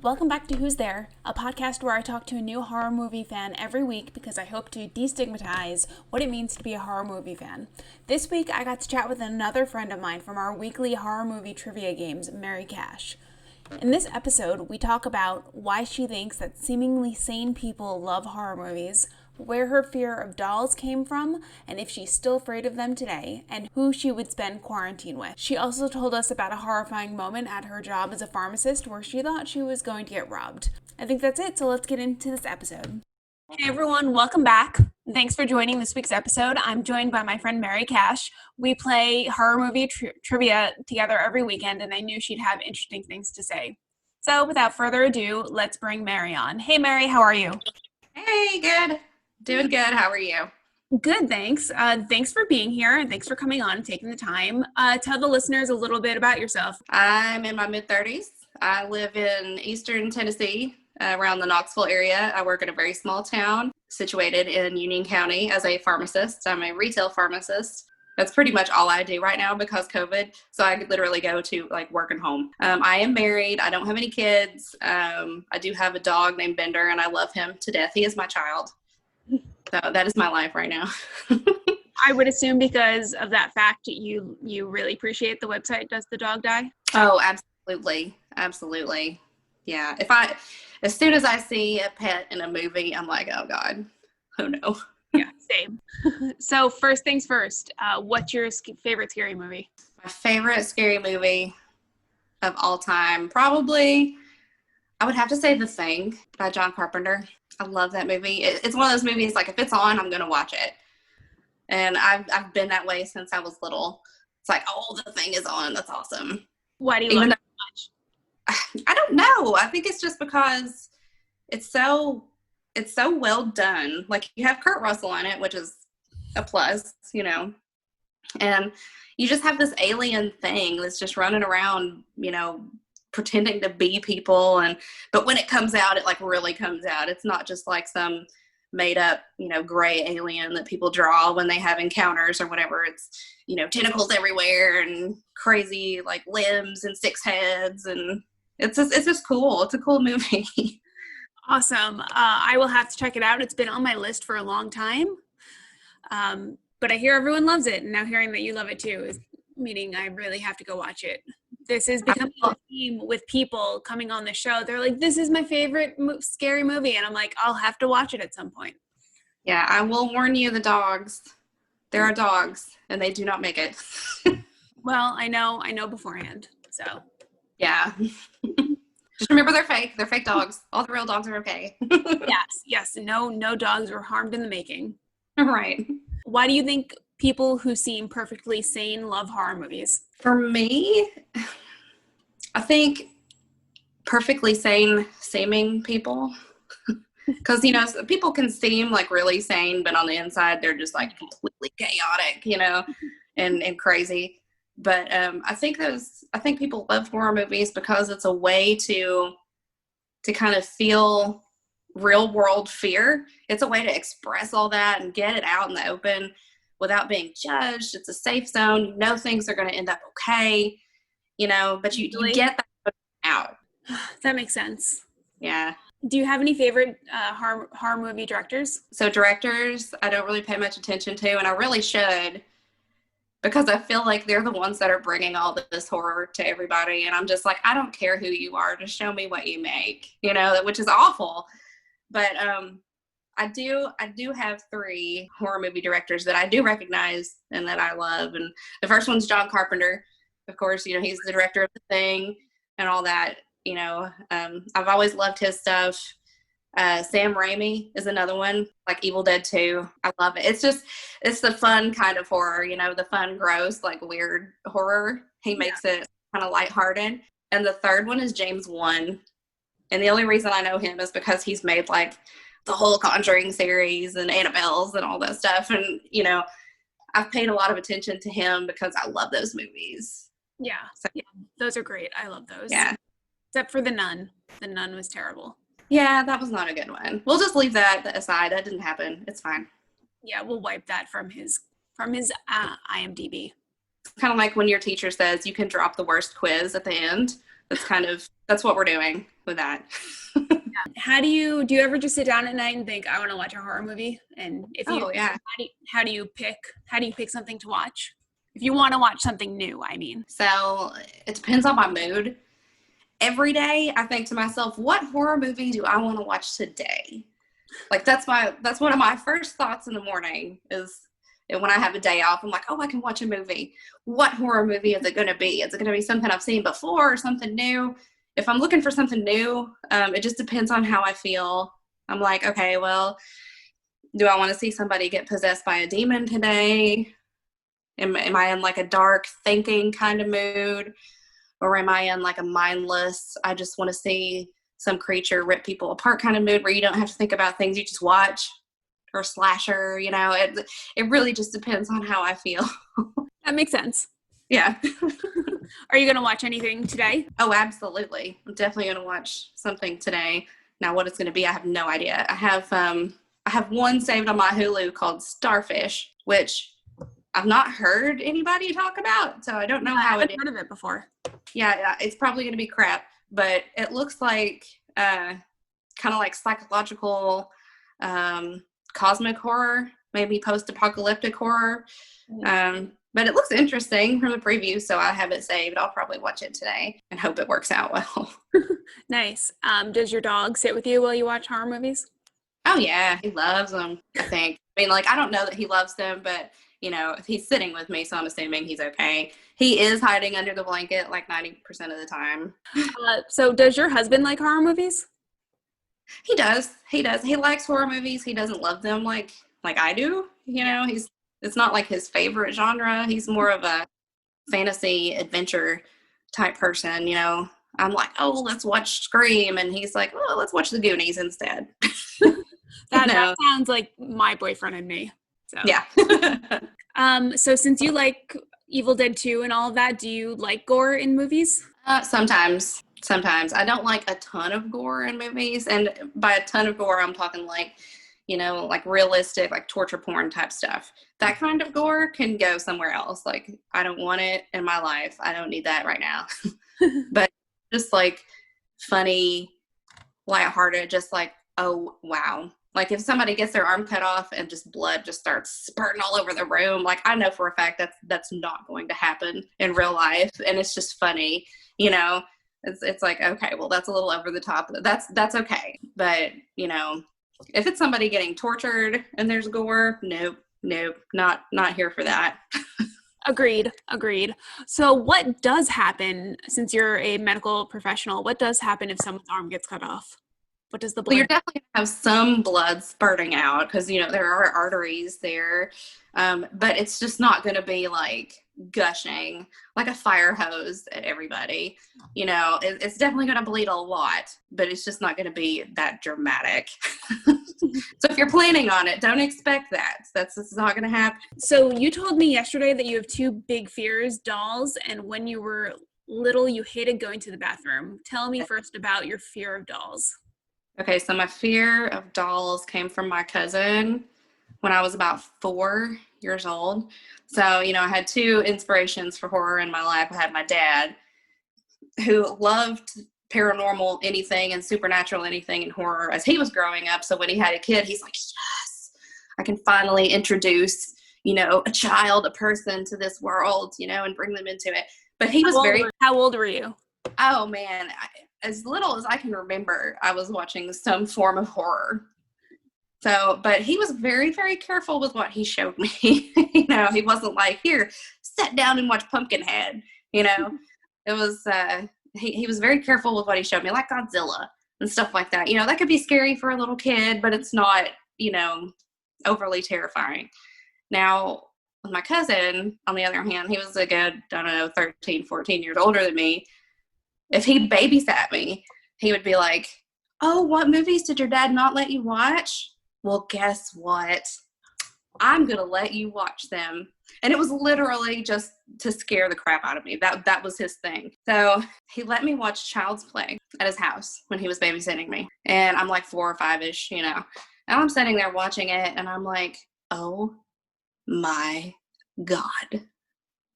Welcome back to Who's There, a podcast where I talk to a new horror movie fan every week because I hope to destigmatize what it means to be a horror movie fan. This week, I got to chat with another friend of mine from our weekly horror movie trivia games, Merri. In this episode, we talk about why she thinks that seemingly sane people love horror movies, where her fear of dolls came from, and if she's still afraid of them today, and who she would spend quarantine with. She also told us about a horrifying moment at her job as a pharmacist where she thought she was going to get robbed. I think that's it, so let's get into this episode. Hey everyone, welcome back. Thanks for joining this week's episode. I'm joined by my friend Merri. We play horror movie trivia together every weekend, and I knew she'd have interesting things to say. So without further ado, let's bring Merri on. Hey Merri, how are you? Hey, good. Doing good. How are you? Good, thanks. Thanks for being here, and thanks for coming on and taking the time. Tell the listeners a little bit about yourself. I'm in my mid-30s. I live in eastern Tennessee, around the Knoxville area. I work in a very small town situated in Union County as a pharmacist. I'm a retail pharmacist. That's pretty much all I do right now because COVID. So I could literally go to work and home. I am married. I don't have any kids. I do have a dog named Bender, and I love him to death. He is my child. So that is my life right now. I would assume because of that fact, you really appreciate the website Does the Dog Die? Oh, absolutely. Absolutely. Yeah. As soon as I see a pet in a movie, I'm like, oh God, oh no. Yeah, same. So first things first, what's your favorite scary movie? My favorite scary movie of all time, probably, I would have to say The Thing by John Carpenter. I love that movie. It's one of those movies, like if it's on, I'm going to watch it. And I've been that way since I was little. It's like, oh, The Thing is on. That's awesome. Why do you love it so much? I don't know. I think it's just because it's so well done. Like you have Kurt Russell in it, which is a plus, you know. And you just have this alien thing that's just running around, you know, pretending to be people, but when it comes out, it really comes out. It's not just like some made up, you know, gray alien that people draw when they have encounters or whatever. It's, you know, tentacles everywhere and crazy limbs and 6 heads, and it's just cool. It's a cool movie. Awesome. I will have to check it out. It's been on my list for a long time, but I hear everyone loves it, and now hearing that you love it too is meaning I really have to go watch it. This is becoming a theme with people coming on the show. They're like, this is my favorite scary movie. And I'm like, I'll have to watch it at some point. Yeah, I will warn you, the dogs. There are dogs, and they do not make it. Well, I know beforehand. So. Yeah. Just remember they're fake. They're fake dogs. All the real dogs are okay. Yes. No dogs were harmed in the making. Right. Why do you think people who seem perfectly sane love horror movies? For me, I think perfectly sane seeming people, because, you know, people can seem really sane, but on the inside, they're just completely chaotic, you know, and crazy. But I think people love horror movies because it's a way to kind of feel real world fear. It's a way to express all that and get it out in the open without being judged. It's a safe zone. You know things are going to end up okay, you know, but you get that out. That makes sense. Yeah. Do you have any favorite horror movie directors? So directors, I don't really pay much attention to, and I really should, because I feel like they're the ones that are bringing all this horror to everybody. And I'm just like, I don't care who you are. Just show me what you make, you know, which is awful. But I do have 3 horror movie directors that I do recognize and that I love. And the first one's John Carpenter. Of course, you know, he's the director of The Thing and all that, you know. I've always loved his stuff. Sam Raimi is another one, like Evil Dead 2. I love it. It's the fun kind of horror, you know, the fun, gross, weird horror. He makes it kind of lighthearted. And the third one is James Wan. And the only reason I know him is because he's made the whole Conjuring series and Annabelle's and all that stuff. And, you know, I've paid a lot of attention to him because I love those movies. Yeah. So, yeah. Those are great. I love those. Yeah. Except for The Nun. The Nun was terrible. Yeah, that was not a good one. We'll just leave that aside. That didn't happen. It's fine. Yeah, we'll wipe that from his IMDb. It's kind of like when your teacher says you can drop the worst quiz at the end. That's what we're doing with that. Do you ever just sit down at night and think, I want to watch a horror movie? And if you, Oh yeah. how do you pick something to watch? If you want to watch something new, I mean. So it depends on my mood. Every day I think to myself, what horror movie do I want to watch today? Like that's one of my first thoughts in the morning is when I have a day off. I'm like, oh, I can watch a movie. What horror movie is it going to be? Is it going to be something I've seen before or something new? If I'm looking for something new, it just depends on how I feel. I'm like, okay, well, do I want to see somebody get possessed by a demon today? Am I in like a dark thinking kind of mood? Or am I in like a mindless, I just want to see some creature rip people apart kind of mood where you don't have to think about things, you just watch? Or slasher, it really just depends on how I feel. That makes sense. Yeah. Are you going to watch anything today? Oh, absolutely. I'm definitely going to watch something today. Now, what it's going to be, I have no idea. I have one saved on my Hulu called Starfish, which I've not heard anybody talk about, so I don't know how it is. I've heard of it before. Yeah, it's probably going to be crap, but it looks like kind of like psychological cosmic horror, maybe post-apocalyptic horror. But it looks interesting from the preview, so I have it saved. I'll probably watch it today and hope it works out well. Nice. Does your dog sit with you while you watch horror movies? Oh, yeah. He loves them, I think. I mean, like, I don't know that he loves them, but, if he's sitting with me, so I'm assuming he's okay. He is hiding under the blanket like 90% of the time. So does your husband like horror movies? He does. He likes horror movies. He doesn't love them like I do. It's not like his favorite genre. He's more of a fantasy adventure type person. I'm like, oh, let's watch Scream. And he's like, oh, let's watch The Goonies instead. That sounds like my boyfriend and me. So. Yeah. So since you like Evil Dead 2 and all of that, do you like gore in movies? Sometimes. I don't like a ton of gore in movies. And by a ton of gore, I'm talking like, like realistic, like torture porn type stuff. That kind of gore can go somewhere else. Like, I don't want it in my life. I don't need that right now. But just like funny, lighthearted, just like, oh, wow. Like if somebody gets their arm cut off and just blood just starts spurting all over the room, like I know for a fact that's not going to happen in real life. And it's just funny, it's like, okay, well, that's a little over the top. That's okay. But, if it's somebody getting tortured and there's gore, nope, not here for that. Agreed. So what does happen, since you're a medical professional, what does happen if someone's arm gets cut off? What does the blood? Well, you're definitely going to have some blood spurting out because, there are arteries there. But it's just not going to be like gushing like a fire hose at everybody. It's definitely going to bleed a lot, but it's just not going to be that dramatic. So if you're planning on it, don't expect that. This is not going to happen. So you told me yesterday that you have two big fears, dolls, and when you were little, you hated going to the bathroom. Tell me first about your fear of dolls. Okay, so my fear of dolls came from my cousin when I was about 4 years old. So, I had two inspirations for horror in my life. I had my dad, who loved paranormal anything and supernatural anything and horror as he was growing up. So when he had a kid, he's like, yes, I can finally introduce, a child, a person to this world, and bring them into it. But he was How old were you? Oh, man. As little as I can remember, I was watching some form of horror. So, but he was very, very careful with what he showed me. He wasn't like, here, sit down and watch Pumpkinhead. It was, he was very careful with what he showed me, like Godzilla and stuff like that. That could be scary for a little kid, but it's not, overly terrifying. Now, with my cousin, on the other hand, he was a good, 13, 14 years older than me. If he babysat me, he would be like, oh, what movies did your dad not let you watch? Well, guess what? I'm going to let you watch them. And it was literally just to scare the crap out of me. That was his thing. So he let me watch Child's Play at his house when he was babysitting me. And I'm like 4 or 5-ish, And I'm sitting there watching it and I'm like, oh my God.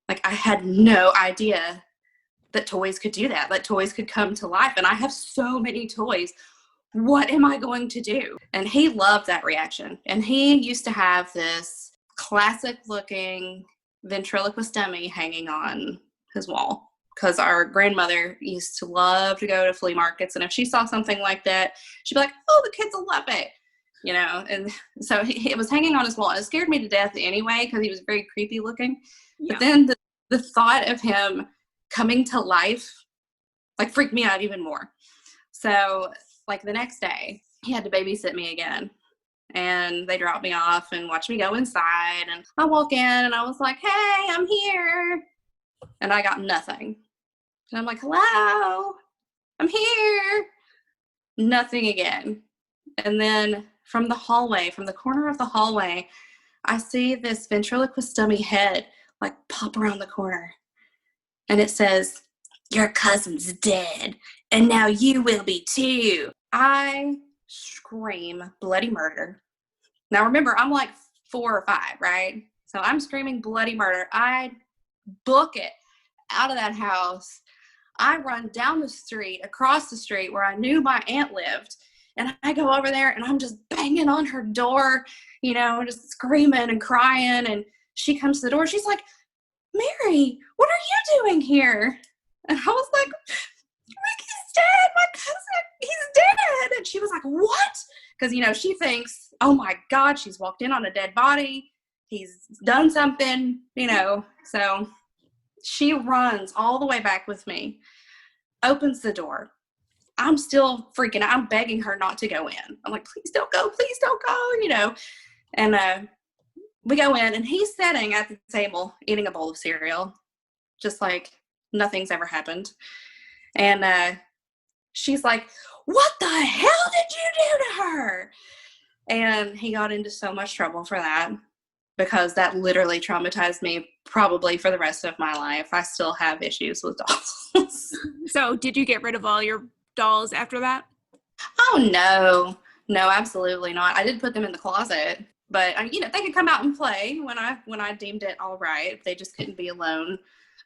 Like I had no idea that toys could do that toys could come to life. And I have so many toys. What am I going to do? And he loved that reaction. And he used to have this classic looking ventriloquist dummy hanging on his wall, because our grandmother used to love to go to flea markets. And if she saw something like that, she'd be like, oh, the kids will love it. And so it was hanging on his wall. It scared me to death anyway, because he was very creepy looking. Yeah. But then the thought of him coming to life, like, freaked me out even more. So, like, the next day, he had to babysit me again. And they dropped me off and watched me go inside. And I walk in and I was like, hey, I'm here. And I got nothing. And I'm like, hello, I'm here. Nothing again. And then from the hallway, from the corner of the hallway, I see this ventriloquist dummy head like pop around the corner. And it says, your cousin's dead, and now you will be too. I scream bloody murder. Now remember, I'm like 4 or 5, right? So I'm screaming bloody murder. I book it out of that house. I run down the street, across the street where I knew my aunt lived. And I go over there and I'm just banging on her door, just screaming and crying. And she comes to the door. She's like, Merri, what are you doing here? And I was like, Ricky's dead. My cousin, he's dead. And she was like, what? Because, she thinks, oh my God, she's walked in on a dead body. He's done something, So she runs all the way back with me, opens the door. I'm still freaking out. I'm begging her not to go in. I'm like, please don't go. Please don't go, And we go in, and he's sitting at the table eating a bowl of cereal, just like nothing's ever happened. And she's like, what the hell did you do to her? And he got into so much trouble for that, because that literally traumatized me probably for the rest of my life. I still have issues with dolls. So did you get rid of all your dolls after that? Oh, no, absolutely not. I did put them in the closet, but they could come out and play when I deemed it all right. They just couldn't be alone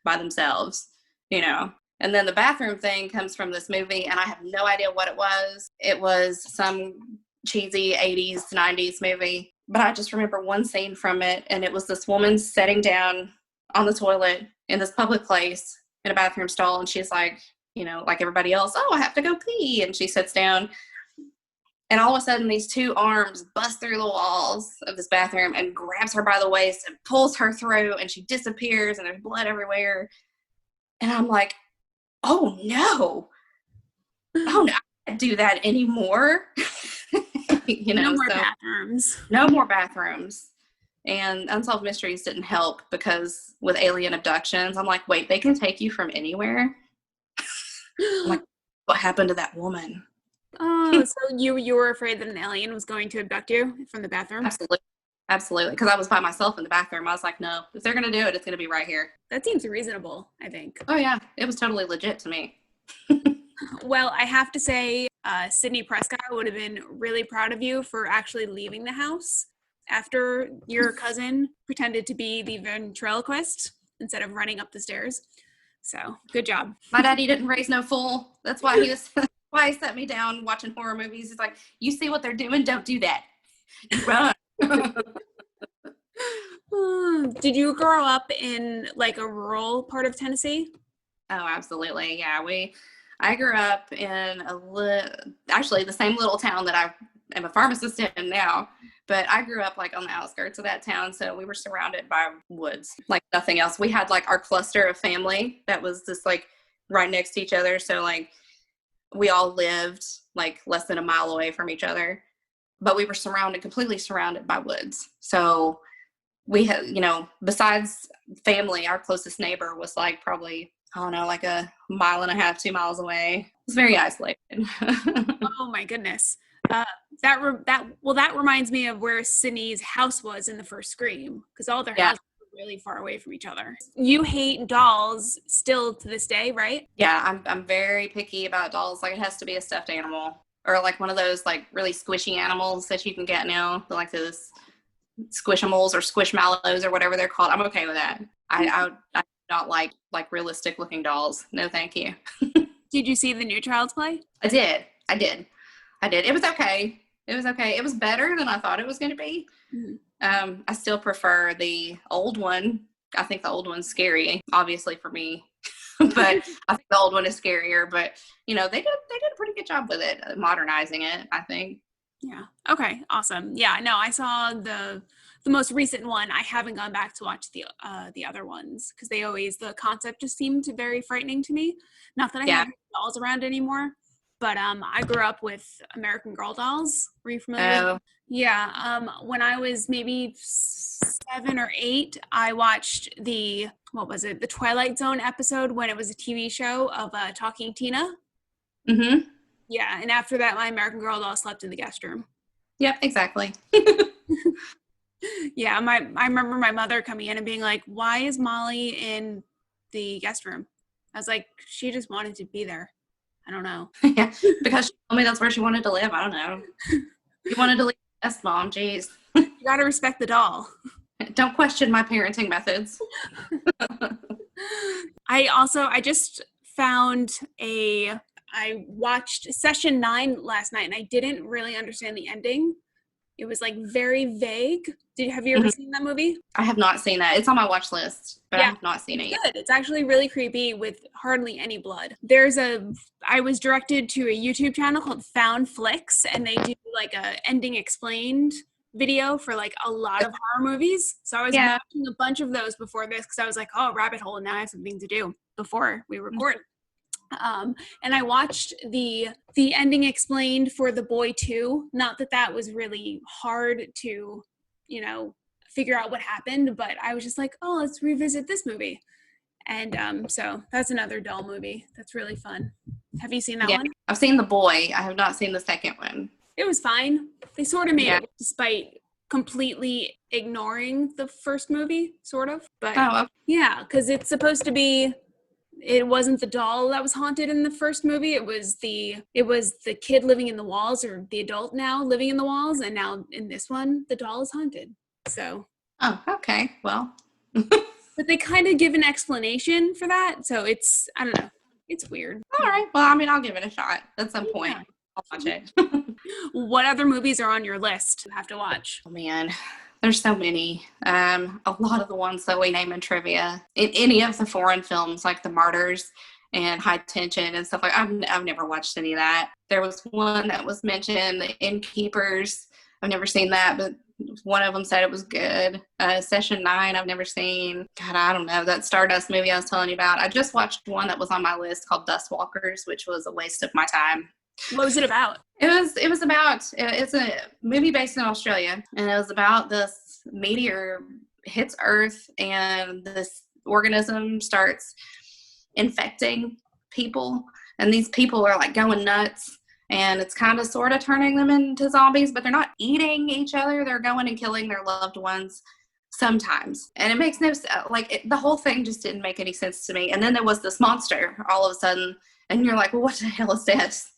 by themselves, And then the bathroom thing comes from this movie, and I have no idea what it was. It was some cheesy 80s, 90s movie, but I just remember one scene from it, and it was this woman sitting down on the toilet in this public place in a bathroom stall, and she's like, like everybody else, oh, I have to go pee. And she sits down, and all of a sudden these 2 arms bust through the walls of this bathroom and grabs her by the waist and pulls her through, and she disappears, and there's blood everywhere. And I'm like, oh no, I can't do that anymore. No more bathrooms. No more bathrooms. And Unsolved Mysteries didn't help, because with alien abductions, I'm like, wait, they can take you from anywhere? I'm like, what happened to that woman? Oh, so you were afraid that an alien was going to abduct you from the bathroom? Absolutely. Because I was by myself in the bathroom. I was like, no, if they're going to do it, it's going to be right here. That seems reasonable, I think. Oh, yeah. It was totally legit to me. Well, I have to say, Sydney Prescott would have been really proud of you for actually leaving the house after your cousin pretended to be the ventriloquist instead of running up the stairs. So, good job. My daddy didn't raise no fool. That's why he set me down watching horror movies. He's like, you see what they're doing? Don't do that. Run. Did you grow up in like a rural part of Tennessee? Oh, absolutely. Yeah, I grew up in actually the same little town that I am a pharmacist in now, but I grew up like on the outskirts of that town, so we were surrounded by woods, like nothing else. We had like our cluster of family that was just like right next to each other, so like we all lived like less than a mile away from each other, but we were completely surrounded by woods. So we had, besides family, our closest neighbor was like probably, I don't know, like a 1.5 miles, 2 miles away. It was very isolated. Oh my goodness. That reminds me of where Sydney's house was in the first Scream, because all their houses were really far away from each other. You hate dolls still to this day, right? Yeah, I'm very picky about dolls. Like, it has to be a stuffed animal, or like one of those like really squishy animals that you can get now, like those Squishimals or Squishmallows or whatever they're called. I'm okay with that. I not like realistic looking dolls. No, thank you. Did you see the new Child's Play? I did. It was okay. It was better than I thought it was going to be. Mm-hmm. I still prefer the old one. I think the old one's scary, obviously for me, but I think the old one is scarier. But they did a pretty good job with it, modernizing it, I think. Yeah. Okay. Awesome. Yeah. No, I saw the most recent one. I haven't gone back to watch the other ones because the concept just seemed very frightening to me. Not that I have dolls around anymore, but I grew up with American Girl dolls. Were you familiar with them? Yeah. When I was maybe 7 or 8, I watched the Twilight Zone episode when it was a TV show of Talking Tina. Mm-hmm. Yeah, and after that, my American Girl doll slept in the guest room. Yep, exactly. Yeah, I remember my mother coming in and being like, "Why is Molly in the guest room?" I was like, "She just wanted to be there. I don't know." Yeah, because she told me that's where she wanted to live. I don't know. You wanted to leave us, Mom. Jeez. You gotta respect the doll. Don't question my parenting methods. I just found I watched session 9 last night and I didn't really understand the ending. It was like very vague. Have you ever seen that movie? I have not seen that. It's on my watch list, but I have not seen it yet. Good. It's actually really creepy with hardly any blood. I was directed to a YouTube channel called Found Flicks, and they do like a ending explained video for like a lot of horror movies. So I was watching a bunch of those before this because I was like, oh, rabbit hole, and now I have something to do before we record. And I watched the ending explained for The Boy 2. Not that was really hard to, figure out what happened, but I was just like, oh, let's revisit this movie. And so that's another doll movie. That's really fun. Have you seen that one? I've seen The Boy. I have not seen the second one. It was fine. They sort of made it despite completely ignoring the first movie, sort of. But yeah, because it's supposed to be. It wasn't the doll that was haunted in the first movie. It was the kid living in the walls, or the adult now living in the walls, and now in this one, the doll is haunted. So. Oh, okay. Well. But they kind of give an explanation for that, so I don't know. It's weird. All right. Well, I mean, I'll give it a shot at some point. I'll watch it. What other movies are on your list to have to watch? Oh, man. There's so many. A lot of the ones that we name in trivia. In any of the foreign films, like The Martyrs and High Tension and stuff like that, I've never watched any of that. There was one that was mentioned, The Innkeepers. I've never seen that, but one of them said it was good. Session 9, I've never seen. God, I don't know. That Stardust movie I was telling you about. I just watched one that was on my list called Dustwalkers, which was a waste of my time. What was it about? It was about, it's a movie based in Australia, and it was about this meteor hits Earth, and this organism starts infecting people, and these people are like going nuts, and it's kind of sort of turning them into zombies, but they're not eating each other. They're going and killing their loved ones sometimes, and it makes no sense. The whole thing just didn't make any sense to me. And then there was this monster all of a sudden, and you're like, well, what the hell is this?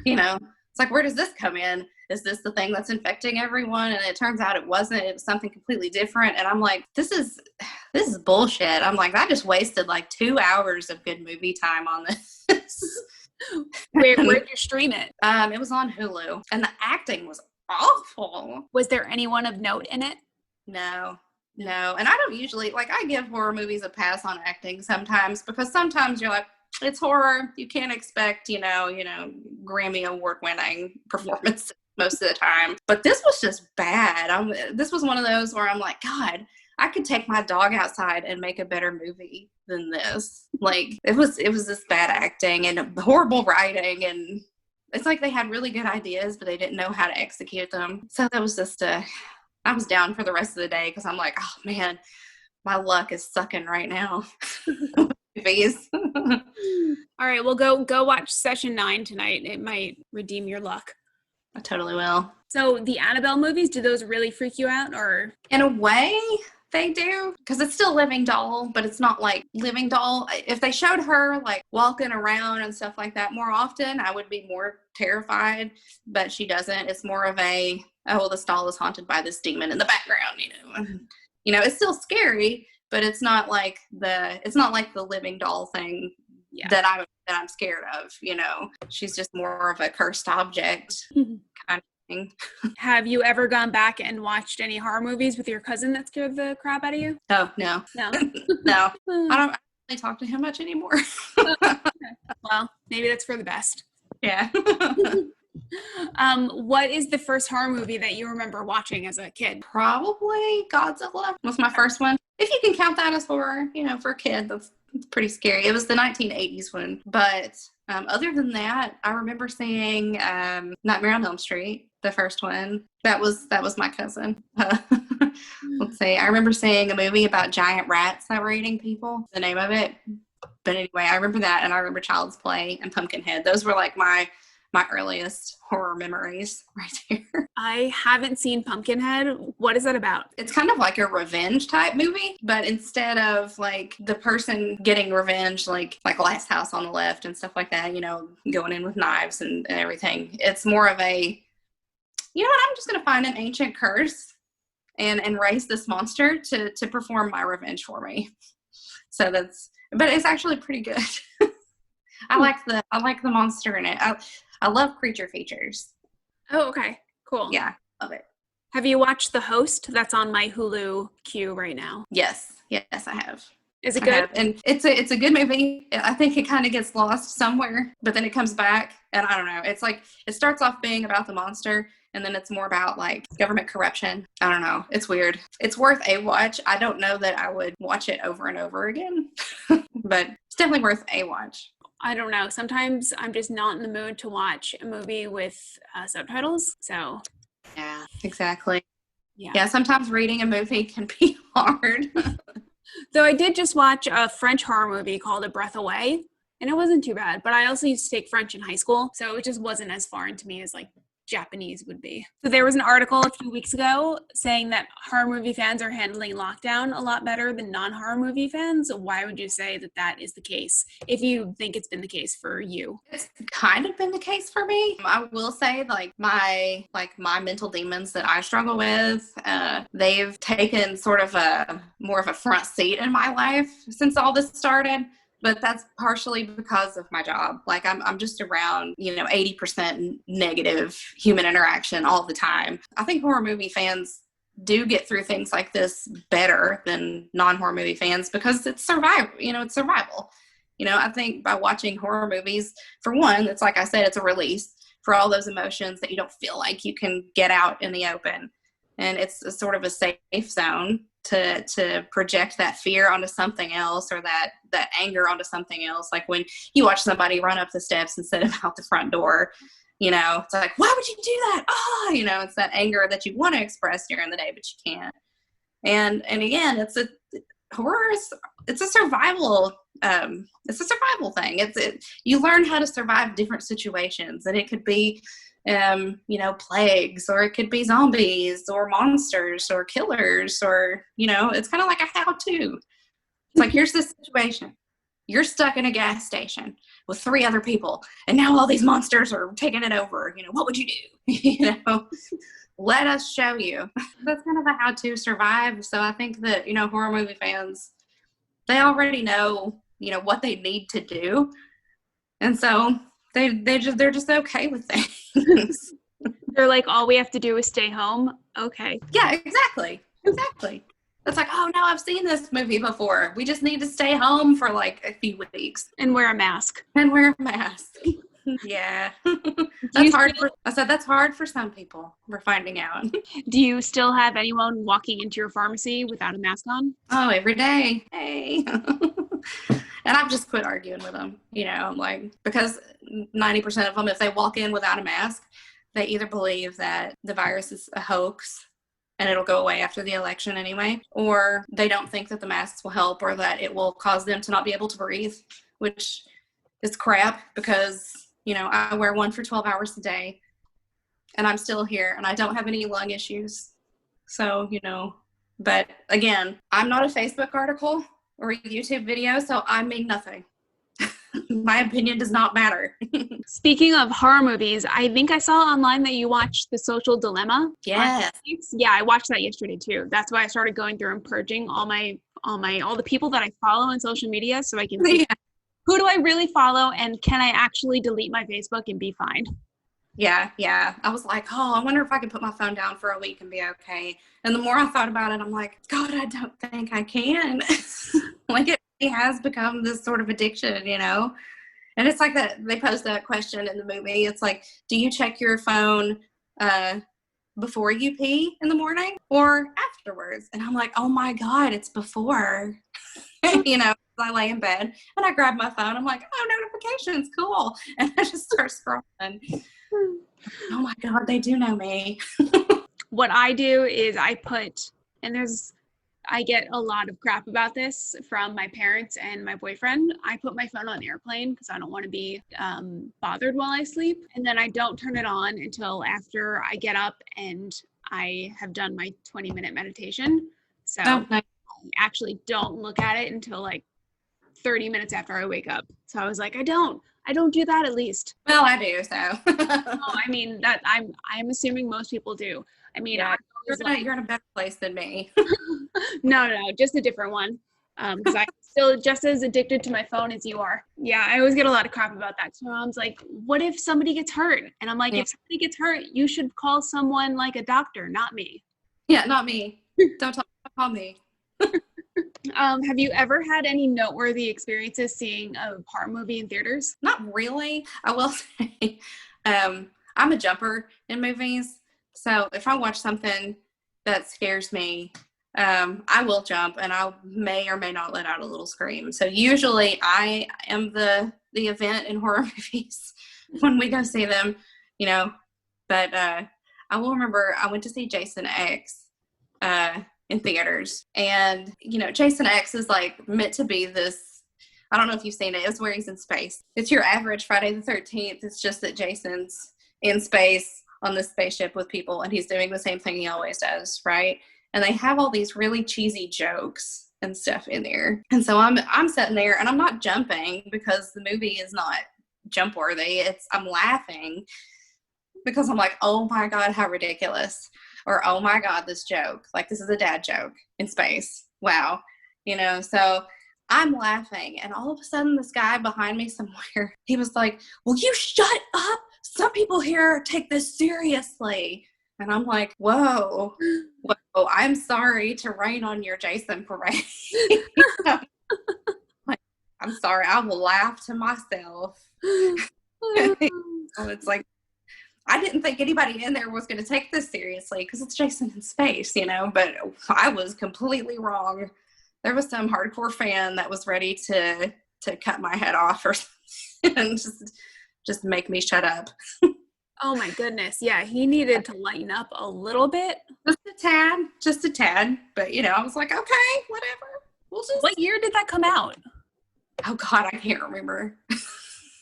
It's like, where does this come in? Is this the thing that's infecting everyone? And it turns out it wasn't. It was something completely different. And I'm like, this is bullshit. I'm like, I just wasted like 2 hours of good movie time on this. Where'd you stream it? It was on Hulu, and the acting was awful. Was there anyone of note in it? No. And I don't usually, I give horror movies a pass on acting sometimes, because sometimes you're like, it's horror. You can't expect, Grammy Award winning performance most of the time. But this was just bad. This was one of those where I'm like, God, I could take my dog outside and make a better movie than this. It was this bad acting and horrible writing, and it's like they had really good ideas, but they didn't know how to execute them. So that was just I was down for the rest of the day, because I'm like, oh man, my luck is sucking right now. Movies. All right, well, go watch Session 9 tonight. It might redeem your luck. I totally will. So the Annabelle movies, do those really freak you out, or? In a way, they do, because it's still living doll, but it's not like living doll. If they showed her walking around and stuff like that more often, I would be more terrified, but she doesn't. It's more of this doll is haunted by this demon in the background, it's still scary, but it's not like the living doll thing that I'm scared of, you know. She's just more of a cursed object kind of thing. Have you ever gone back and watched any horror movies with your cousin that scared the crap out of you? Oh, no. No. No. I don't really talk to him much anymore. Okay. Well, maybe that's for the best. Yeah. What is the first horror movie that you remember watching as a kid? Probably Godzilla was my first one. If you can count that as horror, you know, for a kid, that's pretty scary. It was the 1980s one. But other than that, I remember seeing Nightmare on Elm Street, the first one. That was my cousin. Let's see. I remember seeing a movie about giant rats that were eating people. The name of it. But anyway, I remember that, and I remember Child's Play and Pumpkinhead. Those were like my earliest horror memories right there. I haven't seen Pumpkinhead. What is that about? It's kind of like a revenge type movie, but instead of like the person getting revenge, like Last House on the Left and stuff like that, you know, going in with knives and everything, it's more of a, you know what, I'm just going to find an ancient curse and raise this monster to perform my revenge for me. So but it's actually pretty good. I like the monster in it. I love creature features. Oh, okay. Cool. Yeah, love it. Have you watched The Host? That's on my Hulu queue right now. Yes, I have. Is it good? And it's a good movie. I think it kind of gets lost somewhere, but then it comes back, and I don't know. It's like it starts off being about the monster, and then it's more about like government corruption. I don't know. It's weird. It's worth a watch. I don't know that I would watch it over and over again, but it's definitely worth a watch. I don't know. Sometimes I'm just not in the mood to watch a movie with subtitles. So, yeah, exactly. Yeah. Yeah, sometimes reading a movie can be hard. Though I did just watch a French horror movie called A Breath Away, and it wasn't too bad. But I also used to take French in high school, so it just wasn't as foreign to me as like Japanese would be. So there was an article a few weeks ago saying that horror movie fans are handling lockdown a lot better than non-horror movie fans. Why would you say that is the case, if you think it's been the case for you? It's kind of been the case for me. I will say my mental demons that I struggle with, they've taken sort of more of a front seat in my life since all this started. But that's partially because of my job. Like I'm just around, 80% negative human interaction all the time. I think horror movie fans do get through things like this better than non-horror movie fans because it's survival. It's survival. I think by watching horror movies, for one, it's like I said, it's a release for all those emotions that you don't feel like you can get out in the open. And it's a sort of a safe zone to project that fear onto something else, or that anger onto something else. Like when you watch somebody run up the steps instead of out the front door, it's like, why would you do that? It's that anger that you want to express during the day, but you can't. And again, horror it's a survival thing. You learn how to survive different situations, and it could be plagues, or it could be zombies or monsters or killers, or, it's kind of like a how-to. It's like, here's this situation. You're stuck in a gas station with 3 other people, and now all these monsters are taking it over. What would you do? Let us show you. That's kind of a how-to survive. So I think that, horror movie fans, they already know, what they need to do. And so they're just okay with things. They're like, all we have to do is stay home. Okay. Yeah, exactly. It's like, oh no, I've seen this movie before. We just need to stay home for like a few weeks and wear a mask. Yeah. That's hard for some people. We're finding out. Do you still have anyone walking into your pharmacy without a mask on? Oh, every day. Hey. And I've just quit arguing with them, because 90% of them, if they walk in without a mask, they either believe that the virus is a hoax and it'll go away after the election anyway, or they don't think that the masks will help, or that it will cause them to not be able to breathe, which is crap because, I wear one for 12 hours a day and I'm still here and I don't have any lung issues. So, but again, I'm not a Facebook article or a YouTube video, so I mean nothing. My opinion does not matter. Speaking of horror movies, I think I saw online that you watched The Social Dilemma. Yes. Yeah, I watched that yesterday too. That's why I started going through and purging all my all the people that I follow on social media so I can see who do I really follow and can I actually delete my Facebook and be fine. Yeah. I was like, oh, I wonder if I could put my phone down for a week and be okay. And the more I thought about it, I'm like, God, I don't think I can. Like it has become this sort of addiction, you know? And it's like that they pose that question in the movie. It's like, do you check your phone before you pee in the morning or afterwards? And I'm like, oh my God, it's before. You know, I lay in bed and I grab my phone. I'm like, oh, notifications, cool. And I just start scrolling. Oh my God, they do know me. What I do is I get a lot of crap about this from my parents and my boyfriend. I put my phone on airplane because I don't want to be bothered while I sleep. And then I don't turn it on until after I get up and I have done my 20-minute meditation. So Okay. I actually don't look at it until like 30 minutes after I wake up. So I was like, I don't do that at least. Well, I do, so. No, I mean that I'm assuming most people do. I mean, yeah, you're in a better place than me. No, just a different one. Because I'm still just as addicted to my phone as you are. Yeah, I always get a lot of crap about that. So mom's like, what if somebody gets hurt? And I'm like, if somebody gets hurt, you should call someone like a doctor, not me. Yeah, not me. Don't call me. Have you ever had any noteworthy experiences seeing a horror movie in theaters? Not really. I will say, I'm a jumper in movies. So if I watch something that scares me, I will jump and I may or may not let out a little scream. So usually I am the event in horror movies when we go see them, you know, but I will remember I went to see Jason X in theaters, and you know, Jason X is like meant to be this, I don't know if you've seen it, it's where he's in space. It's your average Friday the 13th. It's just that Jason's in space on this spaceship with people and he's doing the same thing he always does, right? And they have all these really cheesy jokes and stuff in there. And so I'm sitting there and I'm not jumping because the movie is not jump worthy. I'm laughing because I'm like, oh my God, how ridiculous. Or, oh my God, this joke. Like, this is a dad joke in space. Wow. You know, so I'm laughing. And all of a sudden, this guy behind me somewhere, he was like, will you shut up? Some people here take this seriously. And I'm like, whoa, I'm sorry to rain on your Jason parade. Like, I'm sorry, I will laugh to myself. So it's like, I didn't think anybody in there was going to take this seriously because it's Jason in space, you know, but I was completely wrong. There was some hardcore fan that was ready to cut my head off or something and just make me shut up. Oh my goodness. Yeah, he needed to lighten up a little bit. Just a tad. But, you know, I was like, okay, whatever. What year did that come out? Oh God, I can't remember.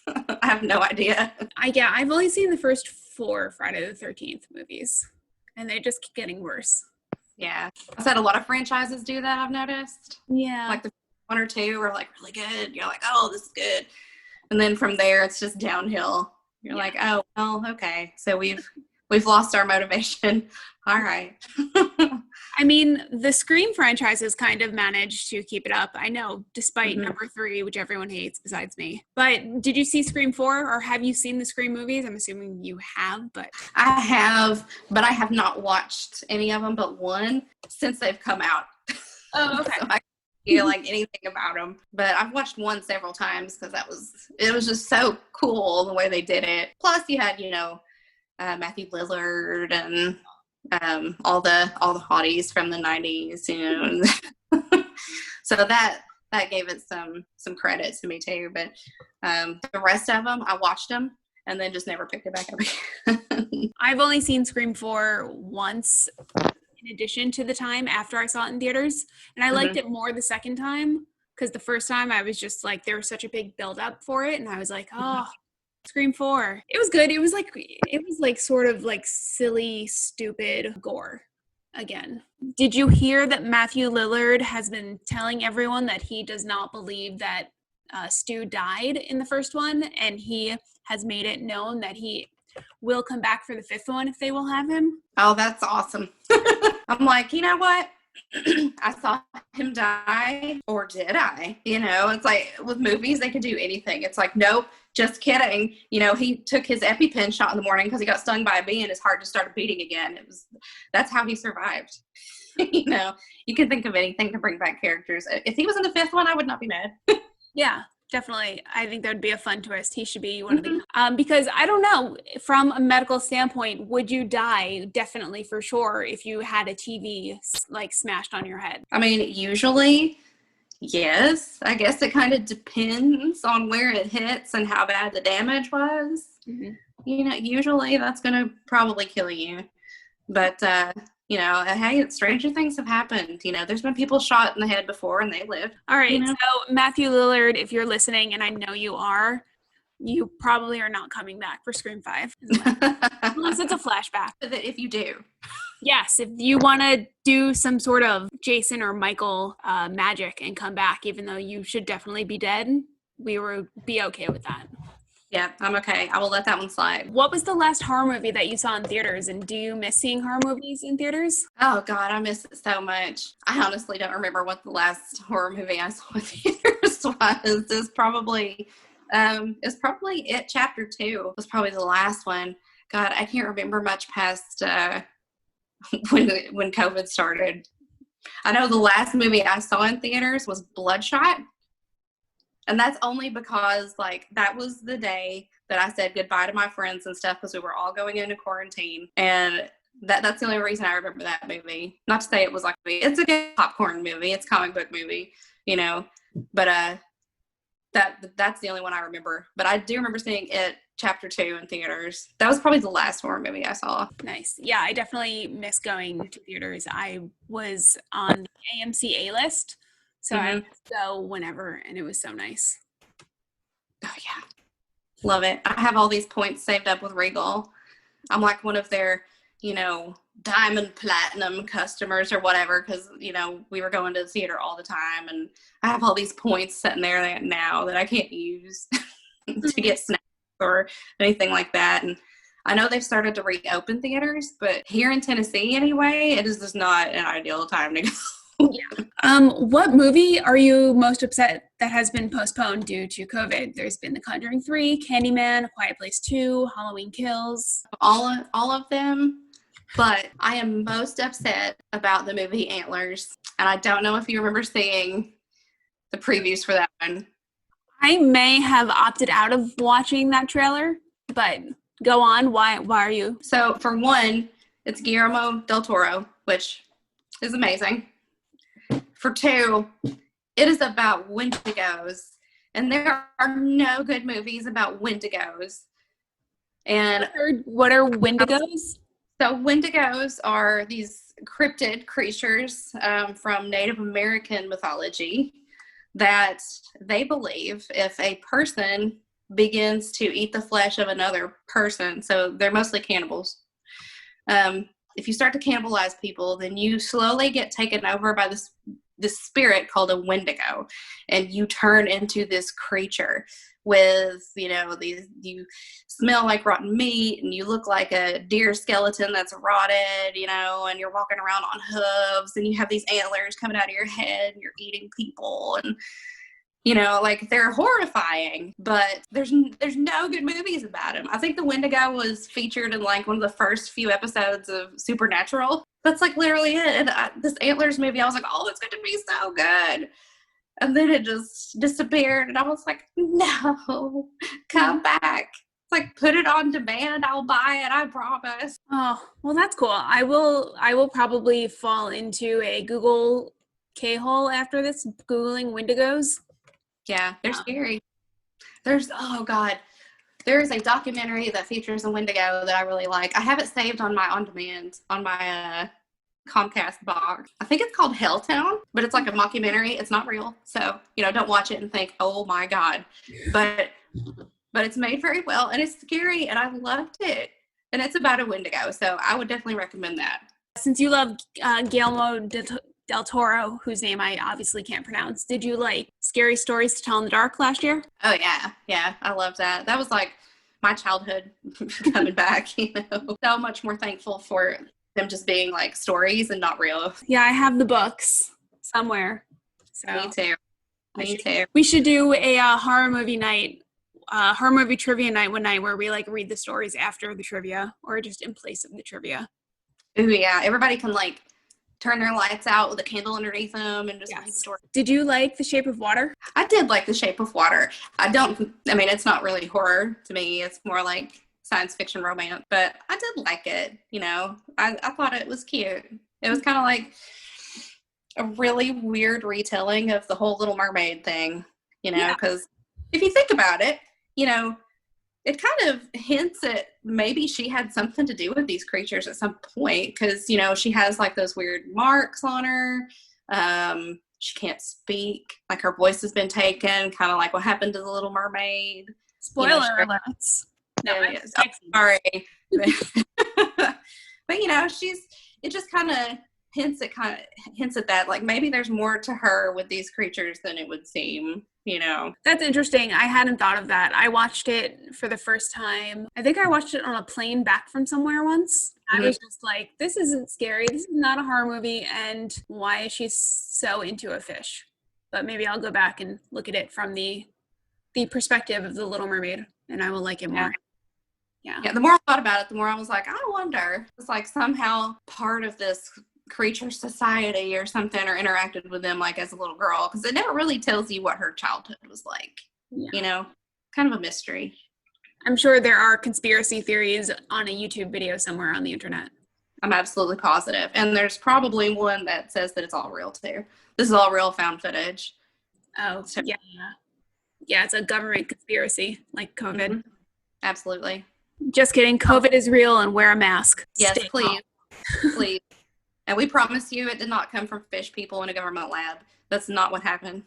I have no idea. I've only seen the first 4 Friday the 13th movies, and they just keep getting worse. Yeah. I said a lot of franchises do that, I've noticed. Yeah. Like the 1 or 2 are like really good. You're like, oh, this is good. And then from there, it's just downhill. You're like, oh, well, okay. So we've lost our motivation. All right. I mean, the Scream franchises kind of managed to keep it up. I know, despite number 3, which everyone hates besides me. But did you see Scream 4, or have you seen the Scream movies? I'm assuming you have, but... I have, but I have not watched any of them but one since they've come out. Oh, okay. So I feel like anything about them. But I've watched one several times because it was just so cool the way they did it. Plus you had, you know, Matthew Lillard and all the hotties from the 90s, you know. So that gave it some credit to me too. But the rest of them, I watched them and then just never picked it back up again. I've only seen Scream 4 once in addition to the time after I saw it in theaters. And I liked it more the second time because the first time I was just like, there was such a big build up for it. And I was like, oh, Scream 4. It was good. It was like sort of like silly, stupid gore again. Did you hear that Matthew Lillard has been telling everyone that he does not believe that Stu died in the first one, and he has made it known that he will come back for the 5th one if they will have him? Oh, that's awesome. I'm like, you know what? I saw him die, or did I? You know, it's like with movies, they can do anything. It's like, nope, just kidding. You know, he took his EpiPen shot in the morning because he got stung by a bee and his heart just started beating again. That's how he survived. You know, you can think of anything to bring back characters. If he was in the fifth one, I would not be mad. Yeah, definitely. I think that would be a fun twist. He should be one of the, because I don't know, from a medical standpoint, would you die? Definitely, for sure, if you had a TV like smashed on your head. I mean, usually, yes. I guess it kind of depends on where it hits and how bad the damage was. Mm-hmm. You know, usually that's going to probably kill you. But, you know, hey, stranger things have happened. You know, there's been people shot in the head before and they lived. All right. You know? So, Matthew Lillard, if you're listening, and I know you are, you probably are not coming back for Scream 5. Unless it's a flashback. If you do. Yes, if you want to do some sort of Jason or Michael magic and come back, even though you should definitely be dead, we would be okay with that. Yeah, I'm okay. I will let that one slide. What was the last horror movie that you saw in theaters, and do you miss seeing horror movies in theaters? Oh, God, I miss it so much. I honestly don't remember what the last horror movie I saw in theaters was. It's probably It Chapter 2 was probably the last one. God, I can't remember much past when COVID started. I know the last movie I saw in theaters was Bloodshot. And that's only because, like, that was the day that I said goodbye to my friends and stuff because we were all going into quarantine. And that's the only reason I remember that movie. Not to say it was like, it's a good popcorn movie. It's a comic book movie, you know. But that's the only one I remember. But I do remember seeing It Chapter 2 in theaters. That was probably the last horror movie I saw. Nice. Yeah, I definitely miss going to theaters. I was on AMC A-list. So I would go whenever, and it was so nice. Oh, yeah. Love it. I have all these points saved up with Regal. I'm like one of their, you know, diamond platinum customers or whatever because, you know, we were going to the theater all the time. And I have all these points sitting there now that I can't use to get snacks or anything like that. And I know they've started to reopen theaters, but here in Tennessee anyway, it is just not an ideal time to go. Yeah. What movie are you most upset that has been postponed due to COVID? There's been The Conjuring 3, Candyman, A Quiet Place 2, Halloween Kills. All of them, but I am most upset about the movie Antlers, and I don't know if you remember seeing the previews for that one. I may have opted out of watching that trailer, but go on. Why are you? So, for one, it's Guillermo del Toro, which is amazing. For two, it is about Wendigos, and there are no good movies about Wendigos. And what are Wendigos? So Wendigos are these cryptid creatures from Native American mythology that they believe if a person begins to eat the flesh of another person, so they're mostly cannibals. If you start to cannibalize people, then you slowly get taken over by this spirit called a Wendigo, and you turn into this creature with, you know, you smell like rotten meat and you look like a deer skeleton that's rotted, you know, and you're walking around on hooves and you have these antlers coming out of your head and you're eating people, and you know, like, they're horrifying, but there's no good movies about him. I think the Wendigo was featured in like one of the first few episodes of Supernatural. That's like literally it. And this Antlers movie, I was like, oh, it's going to be so good. And then it just disappeared. And I was like, no, come back. It's like, put it on demand. I'll buy it. I promise. Oh, well, that's cool. I will probably fall into a Google K-hole after this, Googling Wendigos. Yeah, they're scary. Oh God, there is a documentary that features a Wendigo that I really like. I have it saved on my on-demand, on my Comcast box. I think it's called Helltown, but it's like a mockumentary. It's not real. So, you know, don't watch it and think, oh my God. But it's made very well, and it's scary, and I loved it. And it's about a Wendigo, so I would definitely recommend that. Since you love Guillermo del Toro, whose name I obviously can't pronounce, did you like Scary Stories to Tell in the Dark last year? Oh, yeah. Yeah, I love that. That was like my childhood coming back, you know. So much more thankful for them just being like stories and not real. Yeah, I have the books somewhere. So Me too. Me too. We should do a horror movie night, horror movie trivia night one night where we like read the stories after the trivia or just in place of the trivia. Ooh, yeah. Everybody can like turn their lights out with a candle underneath them and just read stories. Did you like The Shape of Water? I did like The Shape of Water. I mean, it's not really horror to me. It's more like science fiction romance, but I did like it. You know, I thought it was cute. It was kind of like a really weird retelling of the whole Little Mermaid thing, you know, because if you think about it, you know, it kind of hints at maybe she had something to do with these creatures at some point because, you know, she has like those weird marks on her. She can't speak. Like her voice has been taken, kind of like what happened to the Little Mermaid. Spoiler alerts. No, sorry. But, you know, it just kind of hints at that, like maybe there's more to her with these creatures than it would seem, you know. That's interesting. I hadn't thought of that. I watched it for the first time. I think I watched it on a plane back from somewhere once. I was just like, this isn't scary. This is not a horror movie. And why is she so into a fish? But maybe I'll go back and look at it from the perspective of the Little Mermaid and I will like it more. Yeah. The more I thought about it, the more I was like, I wonder. It's like somehow part of this creature society or something, or interacted with them like as a little girl, because it never really tells you what her childhood was like. You know, kind of a mystery. I'm sure there are conspiracy theories on a YouTube video somewhere on the internet. I'm absolutely positive, and there's probably one that says that it's all real too. This is all real found footage. Oh, so, yeah, it's a government conspiracy like COVID. Absolutely. Just kidding. COVID is real, and wear a mask. Yes, please. Please. And we promise you it did not come from fish people in a government lab. That's not what happened.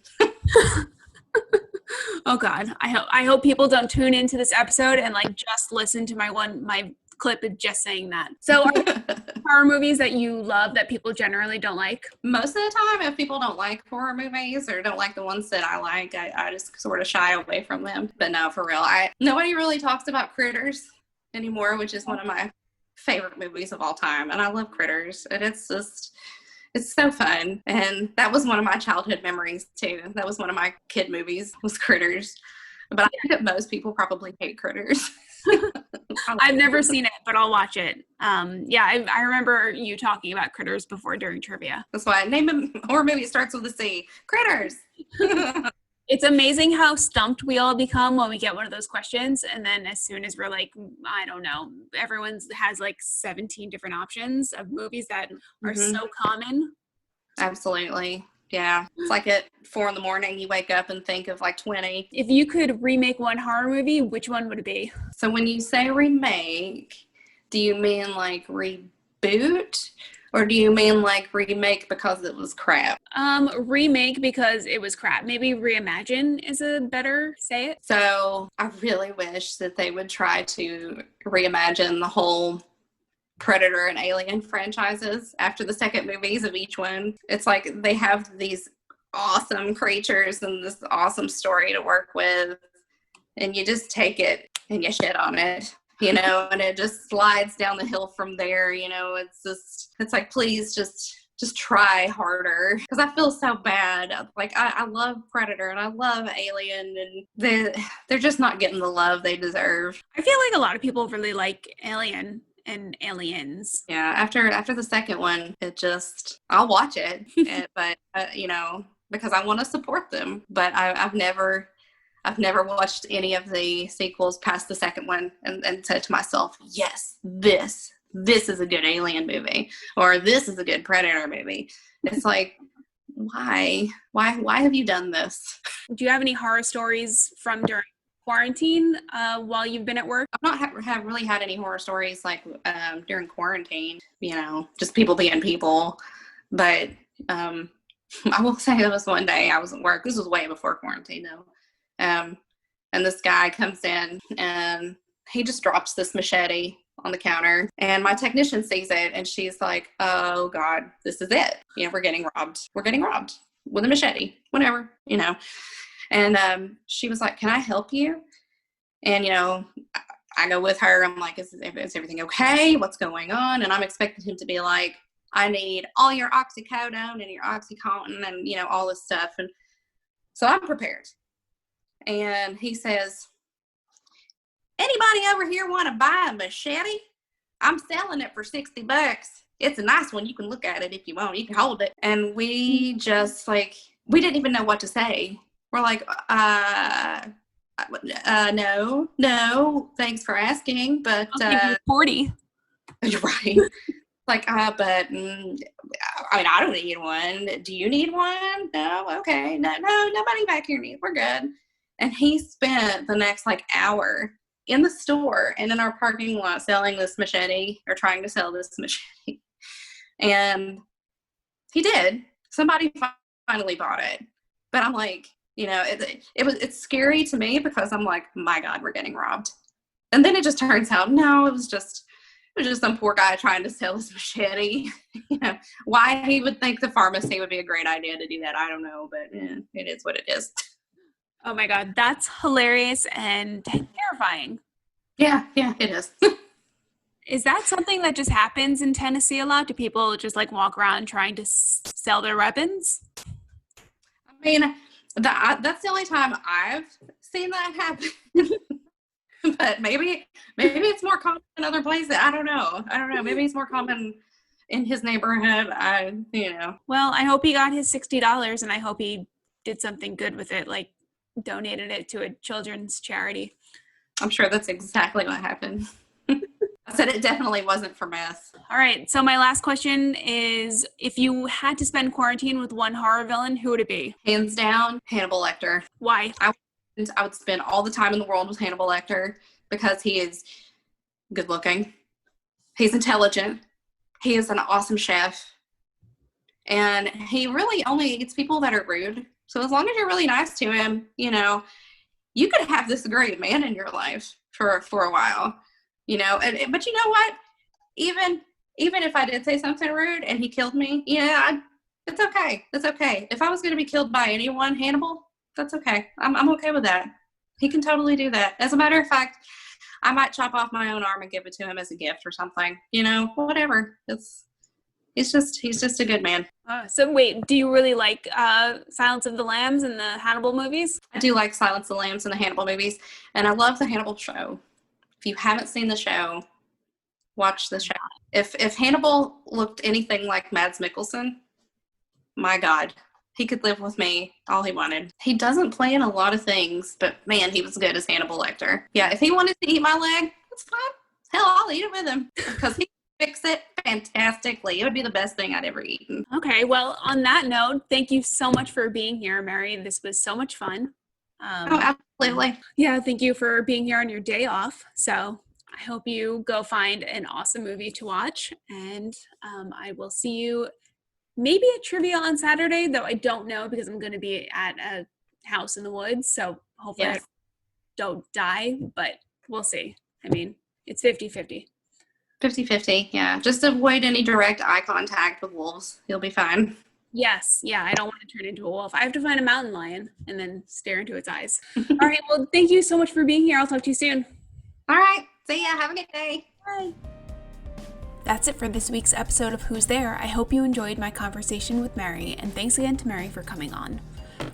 Oh God. I hope people don't tune into this episode and like just listen to my clip of just saying that. So are there horror movies that you love that people generally don't like? Most of the time, if people don't like horror movies or don't like the ones that I like, I just sort of shy away from them. But no, for real, nobody really talks about Critters anymore, which is one of my favorite movies of all time, and I love Critters, and it's so fun. And that was one of my childhood memories too. That was one of my kid movies, was Critters. But I think that most people probably hate Critters. I've never seen it, but I'll watch it. I remember you talking about Critters before during trivia. That's why I name a horror movie starts with a C. Critters. It's amazing how stumped we all become when we get one of those questions. And then as soon as we're like, I don't know, everyone has like 17 different options of movies that are so common. Absolutely. Yeah. It's like at 4 a.m, you wake up and think of like 20. If you could remake one horror movie, which one would it be? So when you say remake, do you mean like reboot? Or do you mean like remake because it was crap? Remake because it was crap. Maybe reimagine is a better say it. So I really wish that they would try to reimagine the whole Predator and Alien franchises after the second movies of each one. It's like they have these awesome creatures and this awesome story to work with, and you just take it and you shit on it. You know, and it just slides down the hill from there. You know, it's like, please just try harder, because I feel so bad. Like I love Predator and I love Alien, and they're just not getting the love they deserve. I feel like a lot of people really like Alien and Aliens. Yeah, after the second one, I'll watch it, but you know, because I want to support them. But I've never watched any of the sequels past the second one and said to myself, yes, this is a good Alien movie, or this is a good Predator movie. It's like, why have you done this? Do you have any horror stories from during quarantine while you've been at work? I've not have really had any horror stories like during quarantine, you know, just people being people. But I will say there was one day I was at work. This was way before quarantine though. And this guy comes in and he just drops this machete on the counter, and my technician sees it and she's like, oh God, this is it. You know, we're getting robbed with a machete, whatever, you know. And she was like, can I help you? And, you know, I go with her. I'm like, is everything okay? What's going on? And I'm expecting him to be like, I need all your oxycodone and your Oxycontin and, you know, all this stuff. And so I'm prepared. And he says, anybody over here want to buy a machete? I'm selling it for $60. It's a nice one. You can look at it if you want. You can hold it. And we just like, we didn't even know what to say. We're like, no, thanks for asking, but I'll give you 40. Right. Like, but I mean, I don't need one. Do you need one? No, okay, no, nobody back here needs. We're good. And he spent the next like hour in the store and in our parking lot selling this machete, or trying to sell this machete. And he did. Somebody finally bought it, but I'm like, you know, it's scary to me because I'm like, my God, we're getting robbed. And then it just turns out, no, it was just some poor guy trying to sell his machete. You know, why he would think the pharmacy would be a great idea to do that, I don't know, but it is what it is. Oh my God, that's hilarious and terrifying. Yeah, it is. Is that something that just happens in Tennessee a lot? Do people just like walk around trying to sell their weapons? I mean, that's the only time I've seen that happen. But maybe it's more common in other places. I don't know. Maybe it's more common in his neighborhood. Well, I hope he got his $60, and I hope he did something good with it, like donated it to a children's charity. I'm sure that's exactly what happened. I said it definitely wasn't for meth. All right. So my last question is, if you had to spend quarantine with one horror villain, who would it be? Hands down, Hannibal Lecter. Why? I would spend all the time in the world with Hannibal Lecter because he is good looking. He's intelligent. He is an awesome chef. And he really only eats people that are rude. So as long as you're really nice to him, you know, you could have this great man in your life for a while, you know. But you know what? Even if I did say something rude and he killed me, yeah, it's okay. It's okay. If I was going to be killed by anyone, Hannibal, that's okay. I'm okay with that. He can totally do that. As a matter of fact, I might chop off my own arm and give it to him as a gift or something. You know, whatever. He's just a good man. So wait, do you really like Silence of the Lambs and the Hannibal movies? I do like Silence of the Lambs and the Hannibal movies, and I love the Hannibal show. If you haven't seen the show, watch the show. If Hannibal looked anything like Mads Mikkelsen, my God, he could live with me all he wanted. He doesn't play in a lot of things, but man, he was good as Hannibal Lecter. Yeah, if he wanted to eat my leg, that's fine. Hell, I'll eat it with him because he fix it fantastically. It would be the best thing I'd ever eaten. Okay, well, on that note, thank you so much for being here, Merri. This was so much fun. Oh, absolutely. Yeah, thank you for being here on your day off. So I hope you go find an awesome movie to watch, and I will see you maybe at Trivia on Saturday, though I don't know because I'm going to be at a house in the woods, so hopefully I don't die, but we'll see. I mean, it's 50-50. 50-50, yeah. Just avoid any direct eye contact with wolves. You'll be fine. Yes, yeah, I don't want to turn into a wolf. I have to find a mountain lion and then stare into its eyes. All right, well, thank you so much for being here. I'll talk to you soon. All right, see ya. Have a good day. Bye. That's it for this week's episode of Who's There. I hope you enjoyed my conversation with Merri, and thanks again to Merri for coming on.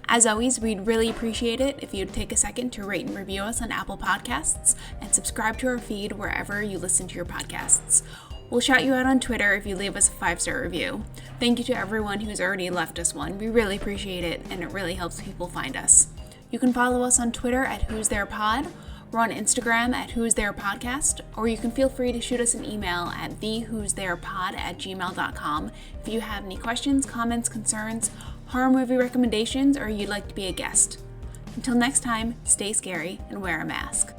As always, we'd really appreciate it if you'd take a second to rate and review us on Apple Podcasts and subscribe to our feed wherever you listen to your podcasts. We'll shout you out on Twitter if you leave us a 5-star review. Thank you to everyone who's already left us one. We really appreciate it, and it really helps people find us. You can follow us on Twitter at Who's There Pod. We're on Instagram at Who's There Podcast, or you can feel free to shoot us an email at thewho'stherepod@gmail.com if you have any questions, comments, concerns, horror movie recommendations, or you'd like to be a guest. Until next time, stay scary and wear a mask.